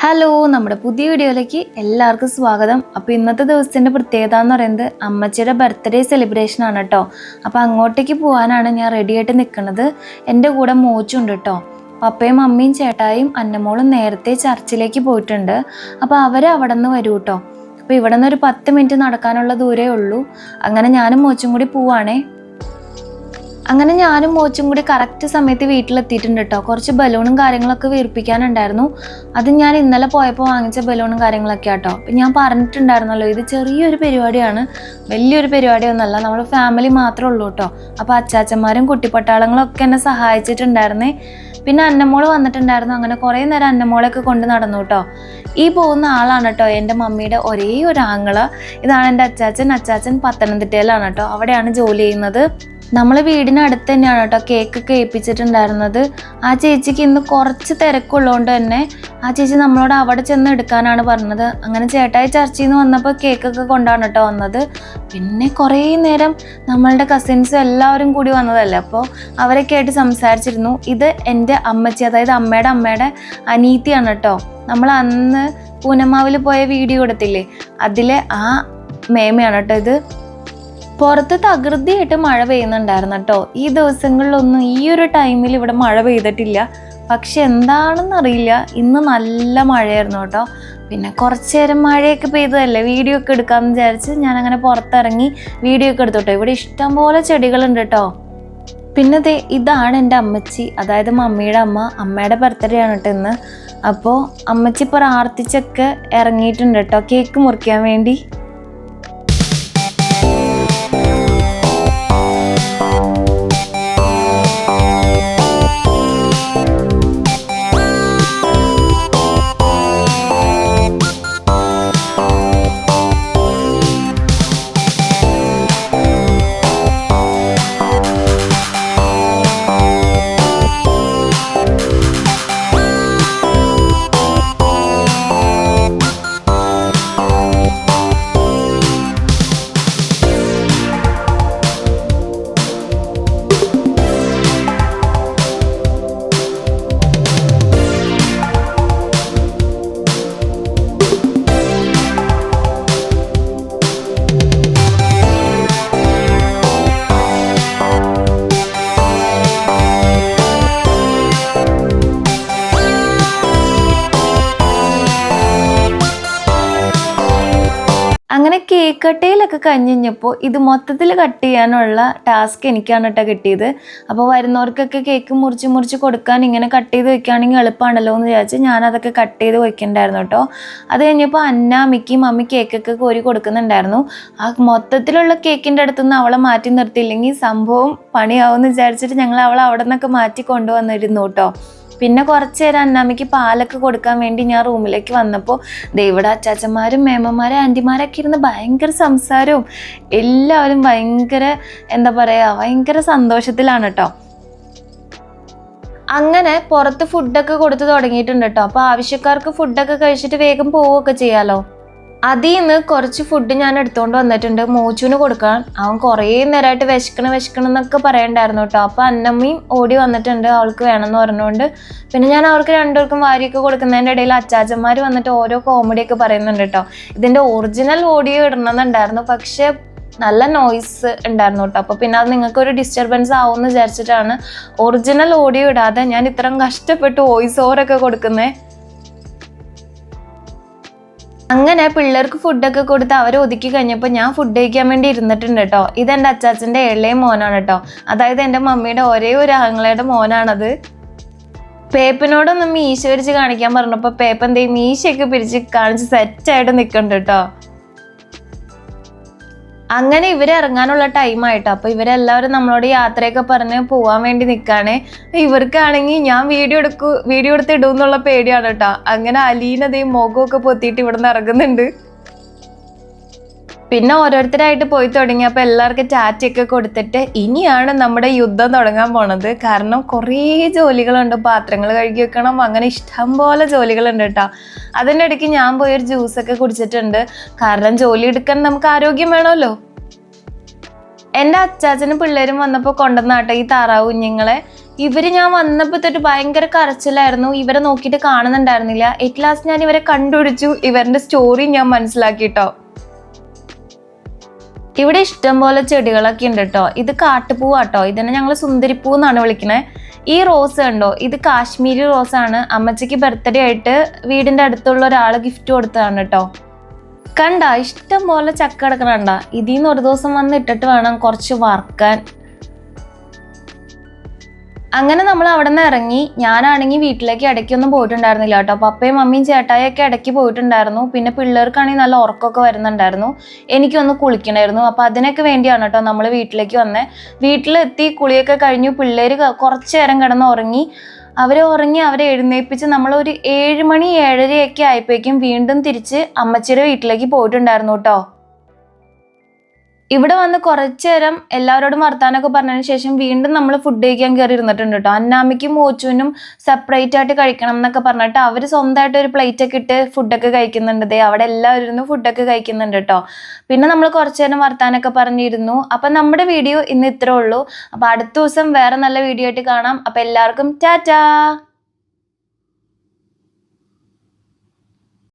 Hello, നമ്മുടെ പുതിയ വീഡിയോയിലേക്ക് എല്ലാവർക്കും സ്വാഗതം. അപ്പോൾ ഇന്നത്തെ ദിവസത്തിൻ്റെ പ്രത്യേകത എന്ന് പറയുന്നത് അമ്മച്ചിയുടെ ബർത്ത്ഡേ സെലിബ്രേഷൻ ആണ് കേട്ടോ. അപ്പോൾ അങ്ങോട്ടേക്ക് പോകാനാണ് ഞാൻ റെഡി ആയിട്ട് നിൽക്കുന്നത്. എൻ്റെ കൂടെ മോച്ചുണ്ട് കേട്ടോ. പപ്പയും അമ്മയും ചേട്ടായും അന്നമോളും നേരത്തെ ചർച്ചിലേക്ക് പോയിട്ടുണ്ട്. അപ്പോൾ അവർ അവിടെ നിന്ന് വരും കേട്ടോ. അപ്പോൾ ഇവിടെ നിന്ന് ഒരു 10 മിനിറ്റ് നടക്കാനുള്ള ദൂരേ ഉള്ളൂ. അങ്ങനെ ഞാനും മോച്ചും കൂടി പോവാണേ. അങ്ങനെ ഞാനും മോച്ചും കൂടി കറക്റ്റ് സമയത്ത് വീട്ടിലെത്തിയിട്ടുണ്ട് കേട്ടോ. കുറച്ച് ബലൂണും കാര്യങ്ങളൊക്കെ വീർപ്പിക്കാനുണ്ടായിരുന്നു. അത് ഞാൻ ഇന്നലെ പോയപ്പോൾ വാങ്ങിച്ച ബലൂണും കാര്യങ്ങളൊക്കെ ആട്ടോ. അപ്പം ഞാൻ പറഞ്ഞിട്ടുണ്ടായിരുന്നല്ലോ, ഇത് ചെറിയൊരു പരിപാടിയാണ്, വലിയൊരു പരിപാടിയൊന്നുമല്ല, നമ്മൾ ഫാമിലി മാത്രമേ ഉള്ളൂ കേട്ടോ. അപ്പോൾ അച്ചാച്ചന്മാരും കുട്ടിപ്പട്ടാളങ്ങളൊക്കെ എന്നെ സഹായിച്ചിട്ടുണ്ടായിരുന്നേ. പിന്നെ അന്നമോള് വന്നിട്ടുണ്ടായിരുന്നു. അങ്ങനെ കുറേ നേരം അന്നമോളൊക്കെ കൊണ്ട് നടന്നു കേട്ടോ. ഈ പോകുന്ന ആളാണ് കേട്ടോ എൻ്റെ മമ്മിയുടെ ഒരേ ഒരു ആങ്ങള്. ഇതാണ് എൻ്റെ അച്ചാച്ചൻ. അച്ചാച്ചൻ പത്തനംതിട്ടയിലാണ് കേട്ടോ, അവിടെയാണ് ജോലി ചെയ്യുന്നത്. നമ്മൾ വീടിനടുത്ത് തന്നെയാണ് കേട്ടോ കേക്കൊക്കെ ഏൽപ്പിച്ചിട്ടുണ്ടായിരുന്നത്. ആ ചേച്ചിക്ക് ഇന്ന് കുറച്ച് തിരക്കുള്ളതുകൊണ്ട് തന്നെ ആ ചേച്ചി നമ്മളോട് അവിടെ ചെന്ന് എടുക്കാനാണ് പറഞ്ഞത്. അങ്ങനെ ചേട്ടായി ചർച്ചയിൽ നിന്ന് വന്നപ്പോൾ കേക്കൊക്കെ കൊണ്ടാണ് കേട്ടോ വന്നത്. പിന്നെ കുറേ നേരം നമ്മളുടെ കസിൻസും എല്ലാവരും കൂടി വന്നതല്ലേ, അപ്പോൾ അവരൊക്കെ ആയിട്ട് സംസാരിച്ചിരുന്നു. ഇത് എൻ്റെ അമ്മച്ചി, അതായത് അമ്മയുടെ അനീത്തിയാണ് കേട്ടോ. നമ്മൾ അന്ന് പൂനമാവിൽ പോയ വീഡിയോ എടുത്തില്ലേ, അതിലെ ആ മേമയാണ് കേട്ടോ ഇത്. പുറത്ത് തകൃതിയായിട്ട് മഴ പെയ്യുന്നുണ്ടായിരുന്നു കേട്ടോ. ഈ ദിവസങ്ങളിലൊന്നും ഈ ഒരു ടൈമിൽ ഇവിടെ മഴ പെയ്തിട്ടില്ല. പക്ഷെ എന്താണെന്നറിയില്ല, ഇന്ന് നല്ല മഴയായിരുന്നു കേട്ടോ. പിന്നെ കുറച്ച് നേരം മഴയൊക്കെ പെയ്തതല്ലേ, വീഡിയോ ഒക്കെ എടുക്കാമെന്ന് വിചാരിച്ച് ഞാനങ്ങനെ പുറത്തിറങ്ങി വീഡിയോ ഒക്കെ എടുത്തു കേട്ടോ. ഇവിടെ ഇഷ്ടംപോലെ ചെടികളുണ്ട് കേട്ടോ. പിന്നെ ഇതാണ് എൻ്റെ അമ്മച്ചി, അതായത് മമ്മിയുടെ അമ്മയുടെ ബർത്ത്ഡേ ആണ് കേട്ടോ ഇന്ന്. അപ്പോൾ അമ്മച്ചി പ്രാർത്ഥിച്ചൊക്കെ ഇറങ്ങിയിട്ടുണ്ട് കേട്ടോ കേക്ക് മുറിക്കാൻ വേണ്ടി. അങ്ങനെ കേക്ക് കട്ടയിലൊക്കെ കഴിഞ്ഞപ്പോൾ ഇത് മൊത്തത്തിൽ കട്ട് ചെയ്യാനുള്ള ടാസ്ക് എനിക്കാണ് കേട്ടോ കിട്ടിയത്. അപ്പോൾ വരുന്നവർക്കൊക്കെ കേക്ക് മുറിച്ച് കൊടുക്കാൻ ഇങ്ങനെ കട്ട് ചെയ്ത് വെക്കുകയാണെങ്കിൽ എളുപ്പമാണല്ലോ എന്ന് വിചാരിച്ച് ഞാനതൊക്കെ കട്ട് ചെയ്ത് വെക്കുന്നുണ്ടായിരുന്നു കേട്ടോ. അത് കഴിഞ്ഞപ്പോൾ അമ്മി കേക്കൊക്കെ കോരി കൊടുക്കുന്നുണ്ടായിരുന്നു. ആ മൊത്തത്തിലുള്ള കേക്കിൻ്റെ അടുത്തുനിന്ന് അവളെ മാറ്റി നിർത്തിയില്ലെങ്കിൽ സംഭവം പണിയാവുമെന്ന് വിചാരിച്ചിട്ട് ഞങ്ങൾ അവളെ അവിടെ നിന്നൊക്കെ മാറ്റി കൊണ്ടുവന്നിരുന്നു കേട്ടോ. പിന്നെ കുറച്ച് നേരം അന്നാമ്മയ്ക്ക് പാലൊക്കെ കൊടുക്കാൻ വേണ്ടി ഞാൻ റൂമിലേക്ക് വന്നപ്പോൾ ഇവിടെ അച്ചാച്ചന്മാരും മേമ്മമാരും ആൻറ്റിമാരൊക്കെ ഇരുന്ന് ഭയങ്കര സംസാരവും എല്ലാവരും ഭയങ്കര സന്തോഷത്തിലാണ് കേട്ടോ. അങ്ങനെ പുറത്ത് ഫുഡൊക്കെ കൊടുത്ത് തുടങ്ങിയിട്ടുണ്ട് കേട്ടോ. അപ്പോൾ ആവശ്യക്കാർക്ക് ഫുഡൊക്കെ കഴിച്ചിട്ട് വേഗം പോവുകയൊക്കെ ചെയ്യാമല്ലോ. അതിൽ നിന്ന് കുറച്ച് ഫുഡ് ഞാൻ എടുത്തുകൊണ്ട് വന്നിട്ടുണ്ട് മോച്ചുവിന് കൊടുക്കാൻ. അവൻ കുറേ നേരമായിട്ട് വിശക്കണം എന്നൊക്കെ പറയണ്ടായിരുന്നു കേട്ടോ. അപ്പോൾ അന്നമ്മയും ഓടി വന്നിട്ടുണ്ട് അവൾക്ക് വേണമെന്ന് പറഞ്ഞുകൊണ്ട്. പിന്നെ ഞാൻ അവർക്ക് രണ്ടുപേർക്കും വാരിയൊക്കെ കൊടുക്കുന്നതിൻ്റെ ഇടയിൽ അച്ചാച്ചന്മാർ വന്നിട്ട് ഓരോ കോമഡിയൊക്കെ പറയുന്നുണ്ട് കേട്ടോ. ഇതിൻ്റെ ഒറിജിനൽ ഓഡിയോ ഇടണമെന്നുണ്ടായിരുന്നു, പക്ഷേ നല്ല നോയ്സ് ഉണ്ടായിരുന്നു കേട്ടോ. അപ്പോൾ പിന്നെ അത് നിങ്ങൾക്കൊരു ഡിസ്റ്റർബൻസ് ആവുമെന്ന് വിചാരിച്ചിട്ടാണ് ഒറിജിനൽ ഓഡിയോ ഇടാതെ ഞാൻ ഇത്രയും കഷ്ടപ്പെട്ട് വോയിസ് ഓവറൊക്കെ കൊടുക്കുന്നത്. അങ്ങനെ പിള്ളേർക്ക് ഫുഡൊക്കെ കൊടുത്ത് അവരെ ഒതുക്കി കഴിഞ്ഞപ്പോൾ ഞാൻ ഫുഡ് കഴിക്കാൻ വേണ്ടി ഇരുന്നിട്ടുണ്ട് കേട്ടോ. ഇതെൻ്റെ അച്ചാച്ചൻ്റെ ഇളയ മോനാണ് കേട്ടോ, അതായത് എൻ്റെ മമ്മിയുടെ ഒരേ ഒരു ആങ്ങളയുടെ മോനാണത്. പേപ്പനോടൊന്ന് മീശ പിരിച്ച് കാണിക്കാൻ പറഞ്ഞപ്പോൾ പേപ്പൻ മീശയൊക്കെ പിരിച്ച് കാണിച്ച് സെറ്റായിട്ട് നിൽക്കുന്നുണ്ട് കേട്ടോ. അങ്ങനെ ഇവരിറങ്ങാനുള്ള ടൈമായിട്ടോ. അപ്പോൾ ഇവരെല്ലാവരും നമ്മളോട് യാത്രയൊക്കെ പറഞ്ഞ് പോകാൻ വേണ്ടി നിൽക്കുകയാണ്. ഇവർക്കാണെങ്കിൽ ഞാൻ വീഡിയോ എടുത്ത് ഇടുമെന്നുള്ള പേടിയാണ് കേട്ടോ. അങ്ങനെ അലീനതയും മുഖമൊക്കെ പൊത്തിയിട്ട് ഇവിടെ നിന്ന് ഇറങ്ങുന്നുണ്ട്. പിന്നെ ഓരോരുത്തരായിട്ട് പോയി തുടങ്ങിയപ്പോൾ എല്ലാവർക്കും ടാറ്റയൊക്കെ കൊടുത്തിട്ട് ഇനിയാണ് നമ്മുടെ യുദ്ധം തുടങ്ങാൻ പോണത്. കാരണം കുറേ ജോലികളുണ്ട്, പാത്രങ്ങൾ കഴുകി വെക്കണം, അങ്ങനെ ഇഷ്ടം പോലെ ജോലികളുണ്ട് കേട്ടോ. അതിൻ്റെ ഇടയ്ക്ക് ഞാൻ പോയൊരു ജ്യൂസൊക്കെ കുടിച്ചിട്ടുണ്ട്. കാരണം ജോലി എടുക്കാൻ നമുക്ക് ആരോഗ്യം വേണമല്ലോ. എൻ്റെ അച്ചാച്ചനും പിള്ളേരും വന്നപ്പോൾ കൊണ്ടുവന്നാട്ടെ ഈ താറാവ് കുഞ്ഞുങ്ങളെ. ഇവര് ഞാൻ വന്നപ്പോ തൊട്ട് ഭയങ്കര കരച്ചിലായിരുന്നു. ഇവരെ നോക്കിയിട്ട് കാണുന്നുണ്ടായിരുന്നില്ല. എറ്റ് ലാസ്റ്റ് ഞാൻ ഇവരെ കണ്ടുപിടിച്ചു. ഇവരുടെ സ്റ്റോറി ഞാൻ മനസ്സിലാക്കിട്ടോ. ഇവിടെ ഇഷ്ടം പോലെ ചെടികളൊക്കെ ഉണ്ട് കേട്ടോ. ഇത് കാട്ടുപൂവാട്ടോ. ഇതിനെ ഞങ്ങൾ സുന്ദരിപ്പൂ എന്നാണ് വിളിക്കണേ. ഈ റോസ് കണ്ടോ, ഇത് കാശ്മീരി റോസാണ്. അമ്മച്ചിക്ക് ബർത്ത്ഡേ ആയിട്ട് വീടിന്റെ അടുത്തുള്ള ഒരാൾ ഗിഫ്റ്റ് കൊടുത്തതാണ് കേട്ടോ. കണ്ട ഇഷ്ടം പോലെ ചക്ക കിടക്കണണ്ട. ഇതിന്ന് ഒരു ദിവസം വന്ന് ഇട്ടിട്ട് വേണം കുറച്ച് വറുക്കാൻ. അങ്ങനെ നമ്മൾ അവിടെ നിന്ന് ഇറങ്ങി. ഞാനാണെങ്കിൽ വീട്ടിലേക്ക് ഇടയ്ക്കൊന്നും പോയിട്ടുണ്ടായിരുന്നില്ല കേട്ടോ. പപ്പയും മമ്മിയും ചേട്ടായൊക്കെ ഇടയ്ക്ക് പോയിട്ടുണ്ടായിരുന്നു. പിന്നെ പിള്ളേർക്കാണെങ്കിൽ നല്ല ഉറക്കമൊക്കെ വരുന്നുണ്ടായിരുന്നു. എനിക്കൊന്ന് കുളിക്കണമായിരുന്നു. അപ്പോൾ അതിനൊക്കെ വേണ്ടിയാണ് കേട്ടോ നമ്മൾ വീട്ടിലേക്ക് വന്നത്. വീട്ടിലെത്തി കുളിയൊക്കെ കഴിഞ്ഞു. പിള്ളേർ കുറച്ച് നേരം കിടന്ന് ഉറങ്ങി. അവരെ എഴുന്നേൽപ്പിച്ച് നമ്മളൊരു 7 മണി 7:30 ആയപ്പോഴേക്കും വീണ്ടും തിരിച്ച് അമ്മച്ചിയുടെ വീട്ടിലേക്ക് പോയിട്ടുണ്ടായിരുന്നു കേട്ടോ. ഇവിടെ വന്ന് കുറച്ചു നേരം എല്ലാവരോടും വർത്താനൊക്കെ പറഞ്ഞതിന് ശേഷം വീണ്ടും നമ്മൾ ഫുഡ് കഴിക്കാൻ കയറി ഇരുന്നിട്ടുണ്ട് കേട്ടോ. അന്നാമ്മയ്ക്കും മോച്ചുവിനും സെപ്പറേറ്റ് ആയിട്ട് കഴിക്കണം എന്നൊക്കെ പറഞ്ഞിട്ട് അവർ സ്വന്തമായിട്ട് ഒരു പ്ലേറ്റ് ഒക്കെ ഇട്ട് ഫുഡൊക്കെ കഴിക്കുന്നുണ്ട്. അവിടെ എല്ലാവരും ഇരുന്ന് ഫുഡൊക്കെ കഴിക്കുന്നുണ്ട് കേട്ടോ. പിന്നെ നമ്മൾ കുറച്ചു നേരം വർത്താനൊക്കെ പറഞ്ഞിരുന്നു. അപ്പം നമ്മുടെ വീഡിയോ ഇന്ന് ഇത്രേ ഉള്ളൂ. അപ്പം അടുത്ത ദിവസം വേറെ നല്ല വീഡിയോ ആയിട്ട് കാണാം. അപ്പം എല്ലാവർക്കും ടാറ്റാ.